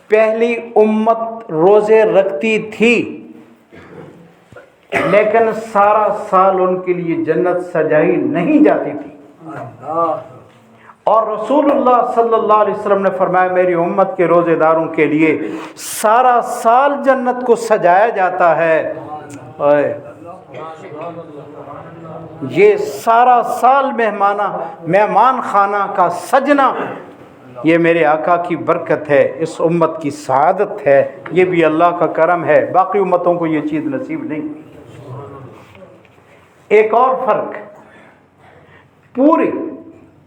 پہلی امت روزے رکھتی تھی، لیکن سارا سال ان کے لیے جنت سجائی نہیں جاتی تھی، اور رسول اللہ صلی اللہ علیہ وسلم نے فرمایا میری امت کے روزے داروں کے لیے سارا سال جنت کو سجایا جاتا ہے۔ یہ سارا سال مہمان خانہ کا سجنا، یہ میرے آقا کی برکت ہے، اس امت کی سعادت ہے، یہ بھی اللہ کا کرم ہے، باقی امتوں کو یہ چیز نصیب نہیں۔ ایک اور فرق، پوری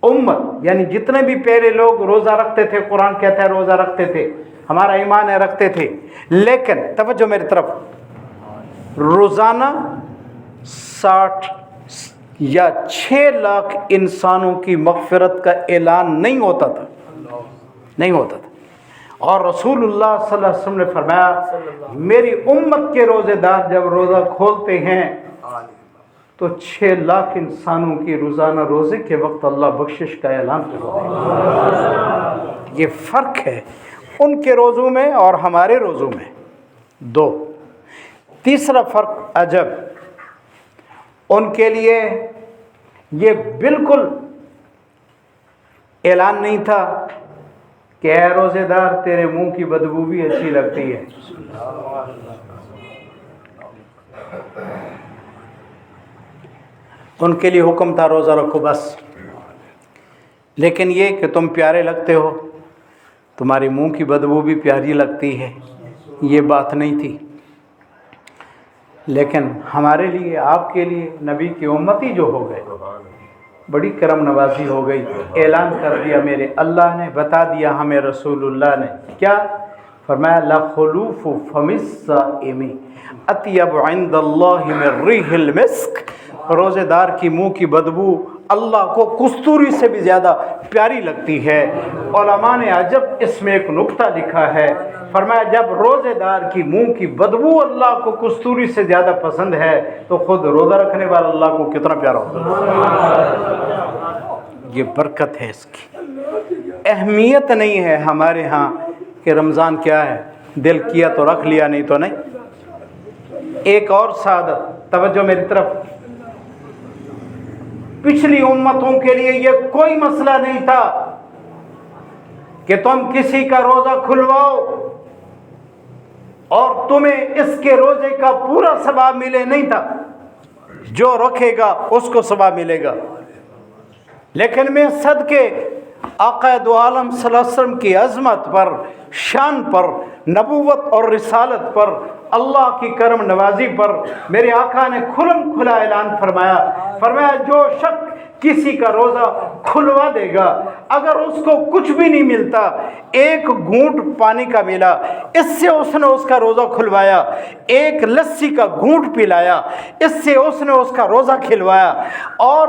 امت یعنی جتنے بھی پہلے لوگ روزہ رکھتے تھے، قرآن کہتا ہے روزہ رکھتے تھے، ہمارا ایمان ہے رکھتے تھے، لیکن توجہ میری طرف، روزانہ 60 یا 6 لاکھ انسانوں کی مغفرت کا اعلان نہیں ہوتا تھا، نہیں ہوتا تھا، اور رسول اللہ صلی اللہ علیہ وسلم نے فرمایا میری امت کے روزے دار جب روزہ کھولتے ہیں تو 6 لاکھ انسانوں کی روزانہ روزے کے وقت اللہ بخشش کا اعلان کرتے ہیں۔ یہ فرق ہے ان کے روزوں میں اور ہمارے روزوں میں۔ 2، تیسرا فرق عجب، ان کے لیے یہ بالکل اعلان نہیں تھا کہ اے روزے دار تیرے منہ کی بدبو بھی اچھی لگتی ہے، ان کے لیے حکم تھا روزہ رکھو بس، لیکن یہ کہ تم پیارے لگتے ہو، تمہاری منہ کی بدبو بھی پیاری لگتی ہے، یہ بات نہیں تھی۔ لیکن ہمارے لیے، آپ کے لیے، نبی کی امتی جو ہو گئے، بڑی کرم نوازی ہو گئی، اعلان کر دیا میرے اللہ نے، بتا دیا ہمیں رسول اللہ نے، کیا فرمایا لخلوف فم الصائم اطیب عند اللہ من ریح المسک، روزے دار کی منہ کی بدبو اللہ کو کستوری سے بھی زیادہ پیاری لگتی ہے۔ علماء نے عجب اس میں ایک نکتہ لکھا ہے، فرمایا جب روزے دار کی منہ کی بدبو اللہ کو کستوری سے زیادہ پسند ہے تو خود روزہ رکھنے والا اللہ کو کتنا پیارا ہوگا۔ یہ برکت ہے اس کی۔ اہمیت نہیں ہے ہمارے ہاں کہ رمضان کیا ہے، دل کیا تو رکھ لیا، نہیں تو نہیں۔ ایک اور سعادت، توجہ میری طرف، پچھلی امتوں کے لیے یہ کوئی مسئلہ نہیں تھا کہ تم کسی کا روزہ کھلواؤ اور تمہیں اس کے روزے کا پورا ثواب ملے، نہیں تھا، جو رکھے گا اس کو ثواب ملے گا۔ لیکن میں صدقے آقا دو عالم صلی اللہ علیہ وسلم کی عظمت پر، شان پر، نبوت اور رسالت پر، اللہ کی کرم نوازی پر میرے آقا نے کھلم کھلا اعلان فرمایا جو شخص کسی کا روزہ کھلوا دے گا، اگر اس کو کچھ بھی نہیں ملتا، 1 گھونٹ پانی کا ملا، اس سے اس نے اس کا روزہ کھلوایا، 1 لسی کا گھونٹ پلایا، اس سے اس نے اس کا روزہ کھلوایا، اور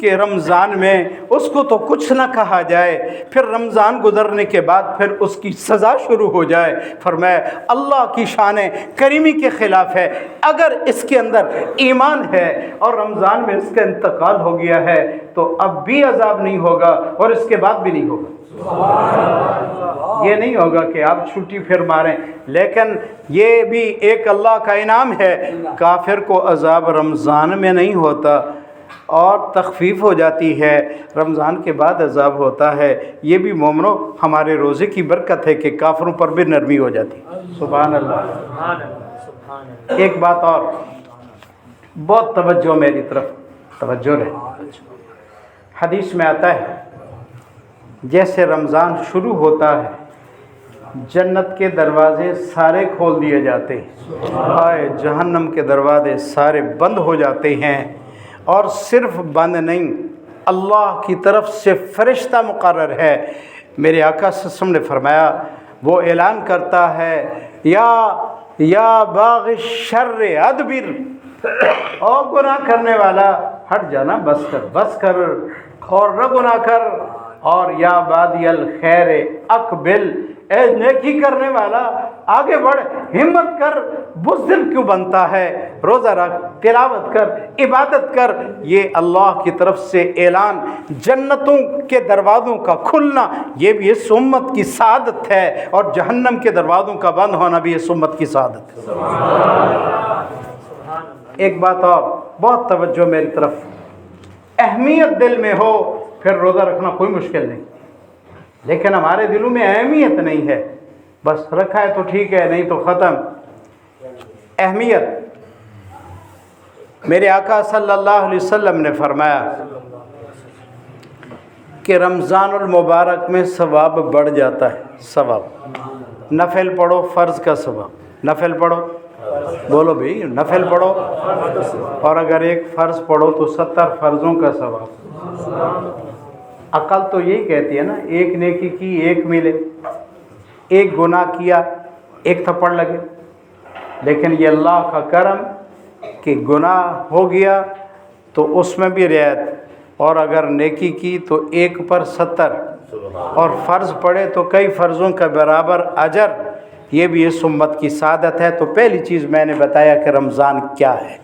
کہ رمضان میں اس کو تو کچھ نہ کہا جائے، پھر رمضان گزرنے کے بعد پھر اس کی سزا شروع ہو جائے۔ فرمایا اللہ کی شان کریمی کے خلاف ہے۔ اگر اس کے اندر ایمان ہے اور رمضان میں اس کا انتقال ہو گیا ہے تو اب بھی عذاب نہیں ہوگا اور اس کے بعد بھی نہیں ہوگا۔ یہ نہیں ہوگا کہ آپ چھٹی پھر ماریں، لیکن یہ بھی ایک اللہ کا انعام ہے، کافر کو عذاب رمضان میں نہیں ہوتا اور تخفیف ہو جاتی ہے، رمضان کے بعد عذاب ہوتا ہے۔ یہ بھی مومنو ہمارے روزے کی برکت ہے کہ کافروں پر بھی نرمی ہو جاتی۔ سبحان اللہ۔ ایک بات اور، بہت توجہ میری طرف توجہ رہے۔ حدیث میں آتا ہے جیسے رمضان شروع ہوتا ہے جنت کے دروازے سارے کھول دیے جاتے ہیں، ہائے جہنم کے دروازے سارے بند ہو جاتے ہیں، اور صرف بند نہیں، اللہ کی طرف سے فرشتہ مقرر ہے۔ میرے آقا صلی اللہ علیہ وسلم نے فرمایا، وہ اعلان کرتا ہے یا باغ الشر ادبر، او گناہ کرنے والا ہٹ جانا، بس کر اور نہ گناہ کر، اور یا بادی الخیر اقبل، اے نیکی کرنے والا آگے بڑھ، ہمت کر، بزدل کیوں بنتا ہے، روزہ رکھ، تلاوت کر، عبادت کر۔ یہ اللہ کی طرف سے اعلان، جنتوں کے دروازوں کا کھلنا یہ بھی اس امت کی سعادت ہے، اور جہنم کے دروازوں کا بند ہونا بھی اس امت کی سعادت ہے۔ ایک بات اور، بہت توجہ میری طرف، اہمیت دل میں ہو پھر روزہ رکھنا کوئی مشکل نہیں، لیکن ہمارے دلوں میں اہمیت نہیں ہے، بس رکھا ہے تو ٹھیک ہے، نہیں تو ختم۔ اہمیت، میرے آقا صلی اللہ علیہ وسلم نے فرمایا کہ رمضان المبارک میں ثواب بڑھ جاتا ہے، ثواب، نفل پڑھو، فرض کا ثواب، نفل پڑھو، بولو بھئی نفل پڑھو، اور اگر ایک فرض پڑھو تو 70 فرضوں کا ثواب۔ عقل تو یہی کہتی ہے نا، ایک نیکی کی ایک ملے، ایک گناہ کیا ایک تھپڑ لگے، لیکن یہ اللہ کا کرم کہ گناہ ہو گیا تو اس میں بھی رعایت، اور اگر نیکی کی تو 1 پر 70، اور فرض پڑے تو کئی فرضوں کا برابر اجر۔ یہ بھی اس امت کی سعادت ہے۔ تو پہلی چیز میں نے بتایا کہ رمضان کیا ہے،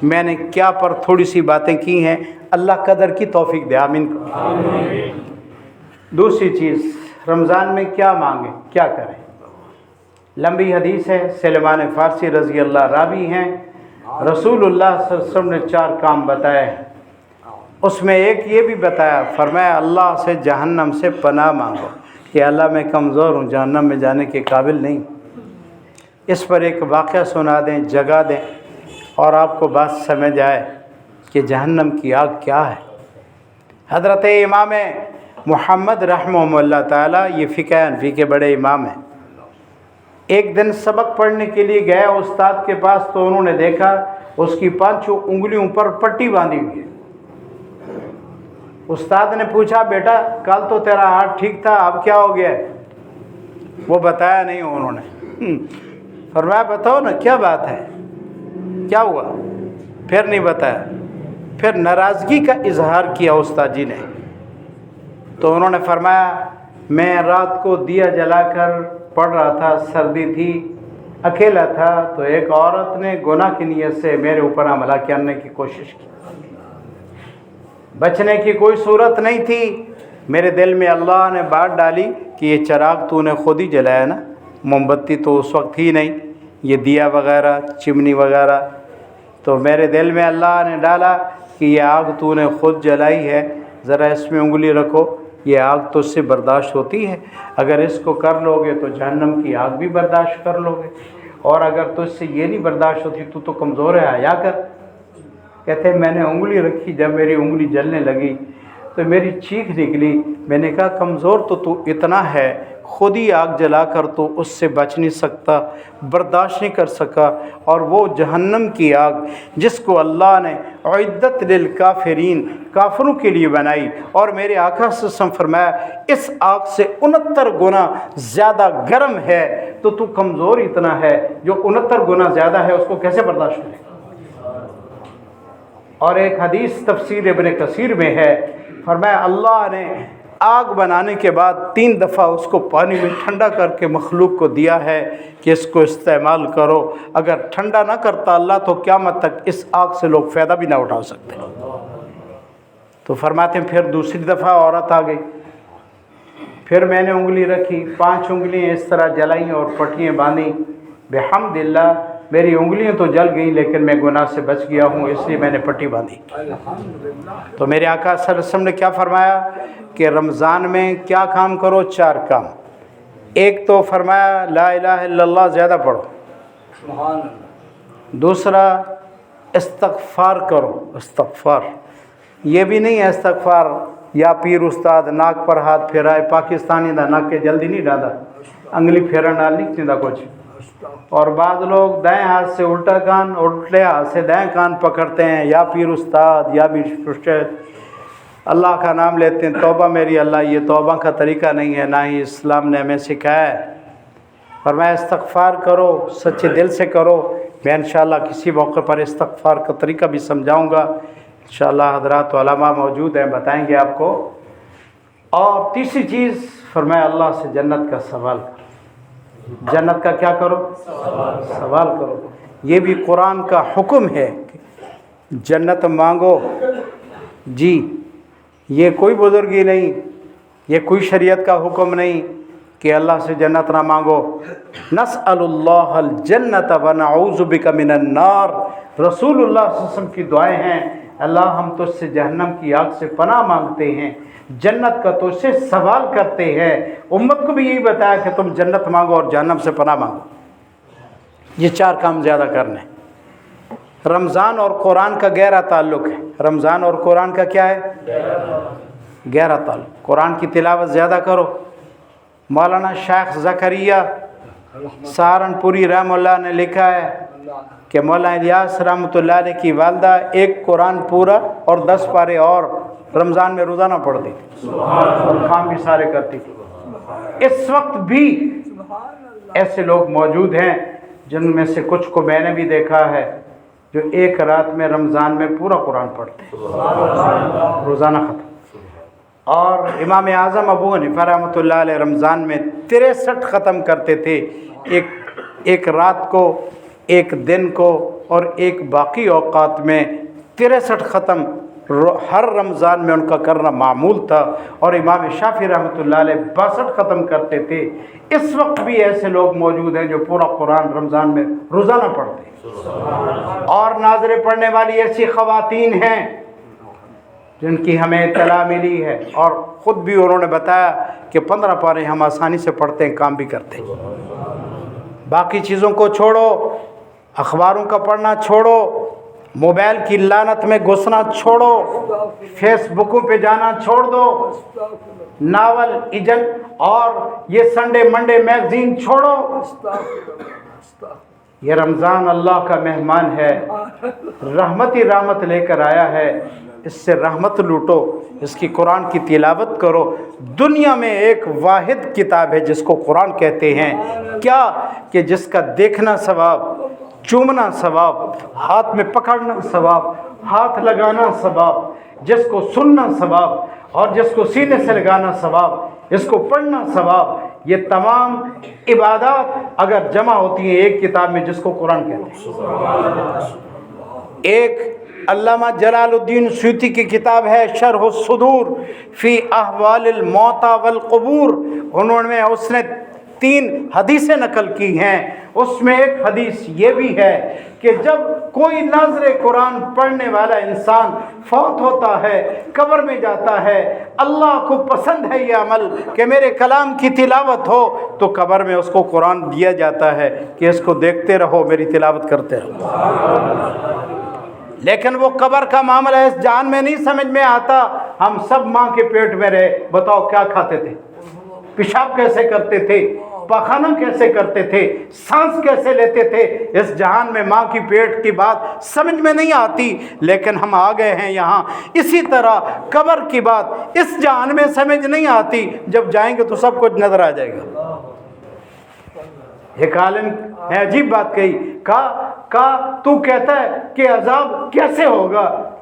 میں نے کیا پر تھوڑی سی باتیں کی ہیں، اللہ قدر کی توفیق دے، آمین۔ دوسری چیز، رمضان میں کیا مانگیں، کیا کریں؟ لمبی حدیث ہے، سلمان فارسی رضی اللہ راوی ہیں، رسول اللہ صلی اللہ علیہ وسلم نے 4 کام بتائے ہیں، اس میں ایک یہ بھی بتایا، فرمایا اللہ سے جہنم سے پناہ مانگو کہ اللہ میں کمزور ہوں، جہنم میں جانے کے قابل نہیں۔ اس پر ایک واقعہ سنا دیں، جگہ دیں، اور آپ کو بات سمجھ آئے کہ جہنم کی آگ کیا ہے۔ حضرت امام محمد رحمہ اللہ تعالیٰ، یہ فقہ حنفی کے بڑے امام ہیں، ایک دن سبق پڑھنے کے لیے گئے استاد کے پاس، تو انہوں نے دیکھا اس کی 5 انگلیوں پر پٹی باندھی ہوئی ہے۔ استاد نے پوچھا، بیٹا کل تو تیرا ہاتھ ٹھیک تھا، اب کیا ہو گیا ہے؟ وہ بتایا نہیں انہوں نے۔ فرمایا بتاؤ نا کیا بات ہے، کیا ہوا؟ پھر نہیں بتایا، پھر ناراضگی کا اظہار کیا استاد جی نے۔ تو انہوں نے فرمایا، میں رات کو دیا جلا کر پڑھ رہا تھا، سردی تھی، اکیلا تھا، تو ایک عورت نے گناہ کی نیت سے میرے اوپر حملہ کرنے کی کوشش کی، بچنے کی کوئی صورت نہیں تھی، میرے دل میں اللہ نے بات ڈالی کہ یہ چراغ تو نے خود ہی جلایا نا، موم بتی تو اس وقت تھی نہیں، یہ دیا وغیرہ چمنی وغیرہ، تو میرے دل میں اللہ نے ڈالا کہ یہ آگ تو نے خود جلائی ہے، ذرا اس میں انگلی رکھو، یہ آگ تو اس سے برداشت ہوتی ہے، اگر اس کو کر لو گے تو جہنم کی آگ بھی برداشت کر لو گے، اور اگر تو اس سے یہ نہیں برداشت ہوتی تو کمزور ہے، حیا کر۔ کہتے ہیں میں نے انگلی رکھی، جب میری انگلی جلنے لگی تو میری چیخ نکلی، میں نے کہا کمزور تو اتنا ہے، خود ہی آگ جلا کر تو اس سے بچ نہیں سکتا، برداشت نہیں کر سکا، اور وہ جہنم کی آگ جس کو اللہ نے عدت للکافرین، کافروں کے لیے بنائی، اور میرے آقا صلی اللہ علیہ وسلم فرمایا اس آگ سے 69 گنا زیادہ گرم ہے، تو کمزور اتنا ہے، جو 69 گنا زیادہ ہے اس کو کیسے برداشت کرے؟ اور ایک حدیث تفسیر ابن کثیر میں ہے، فرمایا اللہ نے آگ بنانے کے بعد 3 دفعہ اس کو پانی میں ٹھنڈا کر کے مخلوق کو دیا ہے کہ اس کو استعمال کرو، اگر ٹھنڈا نہ کرتا اللہ تو قیامت تک اس آگ سے لوگ فائدہ بھی نہ اٹھا سکتے۔ تو فرماتے ہیں پھر دوسری دفعہ عورت آ گئی، پھر میں نے انگلی رکھی، 5 انگلیاں اس طرح جلائیں اور پٹیاں باندھیں، بحمداللہ میری انگلیاں تو جل گئیں لیکن میں گناہ سے بچ گیا ہوں، اس لیے میں نے پٹی باندھی۔ تو میرے آقا صلی اللہ علیہ وسلم نے کیا فرمایا کہ رمضان میں کیا کام کرو؟ 4 کام۔ ایک تو فرمایا لا الہ الا اللہ زیادہ پڑھو، دوسرا استغفار کرو، استغفار یہ بھی نہیں ہے استغفار یا پیر استاد ناک پر ہاتھ پھیرائے، پاکستانی دا ناک کے جلدی نہیں ڈالا، انگلی پھیرن ڈال نہیں چاہتا کچھ، اور بعض لوگ دائیں ہاتھ سے الٹا کان، الٹے ہاتھ سے دائیں کان پکڑتے ہیں، یا پیر استاد یا بھی مرشد، اللہ کا نام لیتے ہیں توبہ میری اللہ، یہ توبہ کا طریقہ نہیں ہے، نہ ہی اسلام نے ہمیں سکھایا ہے۔ فرمایا استغفار کرو، سچے دل سے کرو۔ میں انشاءاللہ کسی موقع پر استغفار کا طریقہ بھی سمجھاؤں گا، انشاءاللہ حضرات علماء موجود ہیں بتائیں گے آپ کو۔ اور تیسری چیز فرمایا اللہ سے جنت کا سوال کرو، جنت کا کیا کرو؟ سوال کرو۔ یہ بھی قرآن کا حکم ہے کہ جنت مانگو، جی یہ کوئی بزرگی نہیں، یہ کوئی شریعت کا حکم نہیں کہ اللہ سے جنت نہ مانگو۔ نسأل اللہ الجنت ونعوذ بک من النار، رسول اللہ صلی اللہ علیہ وسلم کی دعائیں ہیں، اللہ ہم تجھ سے جہنم کی آگ سے پناہ مانگتے ہیں، جنت کا تجھ سے سوال کرتے ہیں۔ امت کو بھی یہی بتایا کہ تم جنت مانگو اور جہنم سے پناہ مانگو۔ یہ 4 کام زیادہ کرنے۔ رمضان اور قرآن کا گہرا تعلق ہے، رمضان اور قرآن کا کیا ہے؟ گہرا تعلق۔ قرآن کی تلاوت زیادہ کرو۔ مولانا شیخ زکریا سہارنپوری رحمہ اللہ نے لکھا ہے کہ مولانا الیاس رحمۃ اللہ علیہ کی والدہ ایک قرآن پورا اور 10 پارے اور رمضان میں روزانہ پڑھتی تھی اور کام بھی سارے کرتی تھی۔ اس وقت بھی ایسے لوگ موجود ہیں جن میں سے کچھ کو میں نے بھی دیکھا ہے جو ایک رات میں رمضان میں پورا قرآن پڑھتے ہیں، روزانہ ختم۔ اور امام اعظم ابو حنیفہ رحمۃ اللہ علیہ رمضان میں 63 ختم کرتے تھے، ایک رات کو، ایک دن کو اور ایک باقی اوقات میں 63 ختم ہر رمضان میں ان کا کرنا معمول تھا۔ اور امام شافعی رحمۃ اللہ علیہ 62 ختم کرتے تھے۔ اس وقت بھی ایسے لوگ موجود ہیں جو پورا قرآن رمضان میں روزانہ پڑھتے ہیں۔ اور ناظریں پڑھنے والی ایسی خواتین ہیں جن کی ہمیں اطلاع ملی ہے، اور خود بھی انہوں نے بتایا کہ 15 پارے ہم آسانی سے پڑھتے ہیں، کام بھی کرتے ہیں۔ باقی چیزوں کو چھوڑو، اخباروں کا پڑھنا چھوڑو، موبائل کی لعنت میں گھسنا چھوڑو، فیس بکوں پہ جانا چھوڑ دو، ناول ایجنٹ اور یہ سنڈے منڈے میگزین چھوڑو۔ یہ رمضان اللہ کا مہمان ہے، رحمت ہی رحمت لے کر آیا ہے، اس سے رحمت لوٹو، اس کی قرآن کی تلاوت کرو۔ دنیا میں ایک واحد کتاب ہے جس کو قرآن کہتے ہیں، کیا کہ جس کا دیکھنا ثواب، چومنا ثواب، ہاتھ میں پکڑنا ثواب، ہاتھ لگانا ثواب، جس کو سننا ثواب اور جس کو سینے سے لگانا ثواب، اس کو پڑھنا ثواب۔ یہ تمام عبادات اگر جمع ہوتی ہیں ایک کتاب میں جس کو قرآن کہتے ہیں۔ ایک علامہ جلال الدین سیوطی کی کتاب ہے شرح الصدور فی احوال الموتى والقبور، اس نے 3 حدیثیں نقل کی ہیں، اس میں ایک حدیث یہ بھی ہے کہ جب کوئی ناظر قرآن پڑھنے والا انسان فوت ہوتا ہے، قبر میں جاتا ہے، اللہ کو پسند ہے یہ عمل کہ میرے کلام کی تلاوت ہو، تو قبر میں اس کو قرآن دیا جاتا ہے کہ اس کو دیکھتے رہو، میری تلاوت کرتے رہو۔ لیکن وہ قبر کا معاملہ اس جان میں نہیں سمجھ میں آتا۔ ہم سب ماں کے پیٹ میں رہے، بتاؤ کیا کھاتے تھے، پیشاب کیسے کرتے تھے، پاخانہ کیسے کرتے تھے، سانس کیسے لیتے تھے، اس جہان میں ماں کی پیٹ کی بات سمجھ میں نہیں آتی، لیکن ہم آ گئے ہیں یہاں۔ اسی طرح قبر کی بات اس جہان میں سمجھ نہیں آتی، جب جائیں گے تو سب کچھ نظر آ جائے گا۔ ایک عالم نے عجیب بات کہی، کہا تو کہتا ہے کہ عذاب کیسے ہوگا؟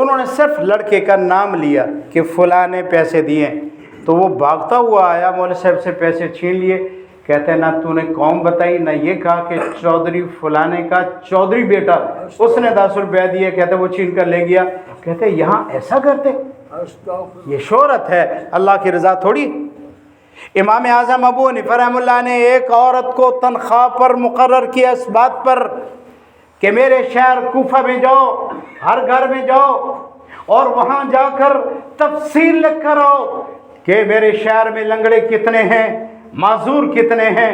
انہوں نے صرف لڑکے کا نام لیا کہ فلاں نے پیسے دیے، تو وہ بھاگتا ہوا آیا، مولوی صاحب سے پیسے چھین لیے۔ کہتے ہیں نہ تو نے قوم بتائی، نہ یہ کہا کہ چودھری فلانے کا چودھری بیٹا اس نے 10 روپے دیے، کہتے وہ چھین کر لے گیا۔ کہتے یہاں ایسا کرتے، یہ شہرت ہے، اللہ کی رضا تھوڑی۔ امام اعظم ابو حنیفہ رحمہ اللہ نے ایک عورت کو تنخواہ پر مقرر کیا اس بات پر کہ میرے شہر کوفہ میں جاؤ، ہر گھر میں جاؤ اور وہاں جا کر تفصیل لکھ کر آؤ کہ میرے شہر میں لنگڑے کتنے ہیں، معذور کتنے ہیں،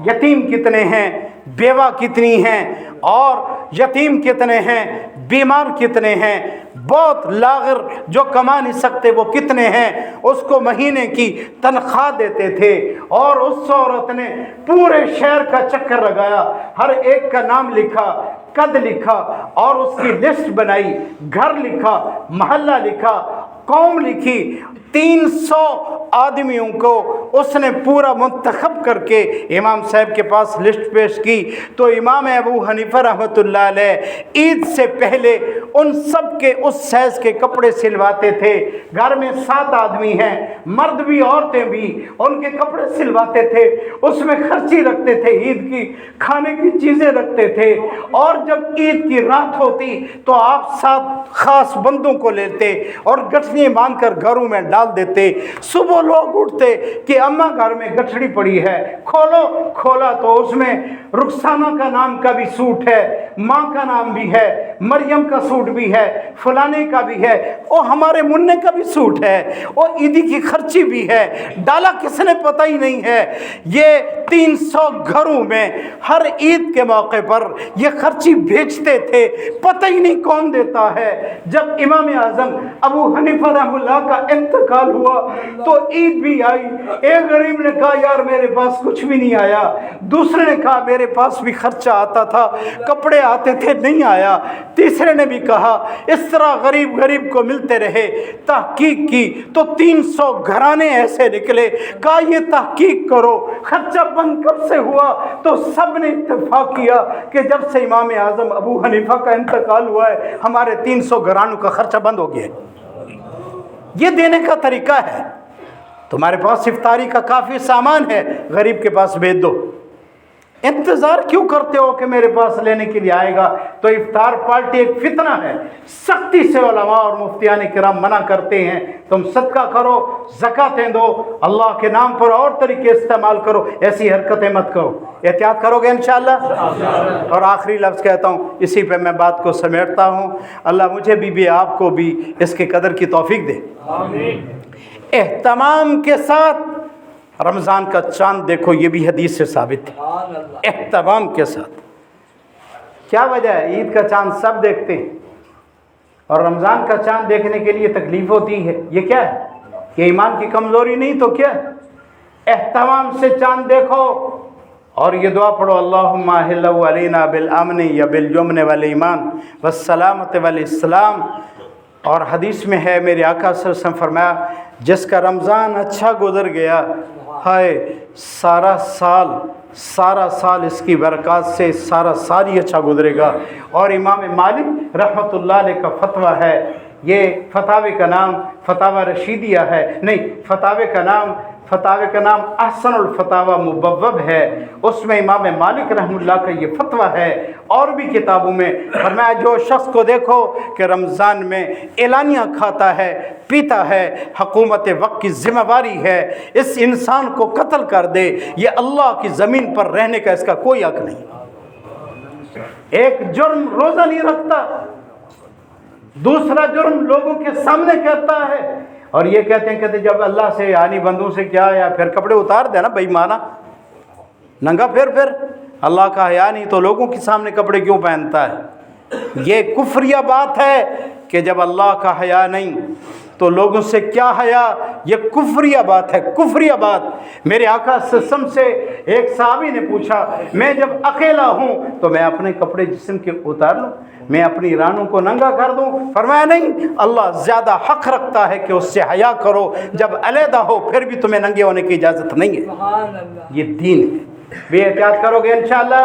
یتیم کتنے ہیں، بیوہ کتنی ہیں، اور یتیم کتنے ہیں، بیمار کتنے ہیں، بہت لاغر جو کما نہیں سکتے وہ کتنے ہیں۔ اس کو مہینے کی تنخواہ دیتے تھے، اور اس عورت نے پورے شہر کا چکر لگایا، ہر ایک کا نام لکھا، قد لکھا، اور اس کی لسٹ بنائی، گھر لکھا، محلہ لکھا، قوم لکھی، 300 آدمیوں کو اس نے پورا منتخب کر کے امام صاحب کے پاس لسٹ پیش کی۔ تو امام ابو حنیفہ رحمۃ اللہ علیہ عید سے پہلے ان سب کے اس سائز کے کپڑے سلواتے تھے۔ گھر میں 7 آدمی ہیں، مرد بھی عورتیں بھی، ان کے کپڑے سلواتے تھے، اس میں خرچی رکھتے تھے، عید کی کھانے کی چیزیں رکھتے تھے، اور جب عید کی رات ہوتی تو آپ 7 خاص بندوں کو لیتے اور گٹھڑی باندھ کر گھروں میں ڈال دیتے۔ صبح لوگ اٹھتے کہ اماں گھر میں گٹھڑی پڑی ہے، کھولو، کھولا تو اس میں رخسانہ کا نام کا بھی سوٹ ہے، ماں کا نام بھی ہے، مریم کا سوٹ بھی ہے، فلانے کا بھی ہے، اور ہمارے منع کا بھی سوٹ ہے، اور عیدی کی خرچی بھی ہے، ڈالا کس نے پتہ ہی نہیں ہے۔ یہ 300 گھروں میں ہر عید کے موقع پر یہ خرچی بھیجتے تھے، پتہ ہی نہیں کون دیتا ہے۔ جب امام اعظم ابو حنیفہ رحمہ اللہ کا انتقال ہوا تو عید بھی آئی، ایک غریب نے کہا یار میرے پاس کچھ بھی نہیں آیا، دوسرے نے کہا میرے پاس بھی خرچہ آتا تھا، کپڑے آتے تھے نہیں آیا، تیسرے نے بھی کہا، اس طرح غریب غریب کو ملتے رہے۔ تحقیق کی تو 300 گھرانے ایسے نکلے، کہا یہ تحقیق کرو خرچہ بند کب سے ہوا، تو سب نے اتفاق کیا کہ جب سے امام اعظم ابو حنیفہ کا انتقال ہوا ہے ہمارے 300 گھرانوں کا خرچہ بند ہو گیا ہے۔ یہ دینے کا طریقہ ہے۔ تمہارے پاس افطاری کا کافی سامان ہے، غریب کے پاس بھیج دو۔ انتظار کیوں کرتے ہو کہ میرے پاس لینے کے لیے آئے گا؟ تو افطار پارٹی ایک فتنہ ہے، سختی سے علماء اور مفتیان کرام منع کرتے ہیں، تم صدقہ کرو، زکاتیں دو، اللہ کے نام پر اور طریقے استعمال کرو، ایسی حرکتیں مت کرو۔ احتیاط کرو گے انشاءاللہ۔ اور آخری لفظ کہتا ہوں، اسی پہ میں بات کو سمیٹتا ہوں، اللہ مجھے بھی آپ کو بھی اس کے قدر کی توفیق دے۔ اہتمام کے ساتھ رمضان کا چاند دیکھو، یہ بھی حدیث سے ثابت ہے، اہتمام کے ساتھ۔ کیا وجہ ہے؟ عید کا چاند سب دیکھتے ہیں اور رمضان کا چاند دیکھنے کے لیے تکلیف ہوتی ہے، یہ کیا ہے؟ کہ ایمان کی کمزوری نہیں تو کیا؟ اہتمام سے چاند دیکھو اور یہ دعا پڑھو، اللہم احلہ علینا بالامن یا بالیمن والایمان والسلامت والاسلام۔ اور حدیث میں ہے، میرے آقا صلی اللہ علیہ وسلم فرمایا، جس کا رمضان اچھا گزر گیا، ہائے سارا سال اس کی برکات سے سارا سال ہی اچھا گزرے گا۔ اور امام مالک رحمۃ اللہ علیہ کا فتویٰ ہے، یہ فتاوی کا نام فتاوی رشیدیہ ہے، نہیں، فتاوی کا نام احسن الفتاوی مبوب ہے، اس میں امام مالک رحمہ اللہ کا یہ فتویٰ ہے، اور بھی کتابوں میں فرمایا جو شخص کو دیکھو کہ رمضان میں اعلانیہ کھاتا ہے پیتا ہے، حکومت وقت کی ذمہ داری ہے، اس انسان کو قتل کر دے، یہ اللہ کی زمین پر رہنے کا اس کا کوئی حق نہیں۔ ایک جرم روزہ نہیں رکھتا، دوسرا جرم لوگوں کے سامنے کرتا ہے، اور یہ کہتے ہیں جب اللہ سے یعنی بندوں سے کیا، یا پھر کپڑے اتار دینا بھائی مانا ننگا، پھر اللہ کا حیا نہیں تو لوگوں کے سامنے کپڑے کیوں پہنتا ہے؟ یہ کفریہ بات ہے کہ جب اللہ کا حیا نہیں تو لوگوں سے کیا حیا، یہ کفریہ بات ہے، کفریہ بات۔ میرے آقا صلی اللہ علیہ وسلم سے ایک صحابی نے پوچھا، میں جب اکیلا ہوں تو میں اپنے کپڑے جسم کے اتار لوں، میں اپنی رانوں کو ننگا کر دوں؟ فرمایا نہیں، اللہ زیادہ حق رکھتا ہے کہ اس سے حیا کرو، جب علیحدہ ہو پھر بھی تمہیں ننگے ہونے کی اجازت نہیں ہے، یہ دین ہے۔ بھی احتیاط کرو گے انشاءاللہ۔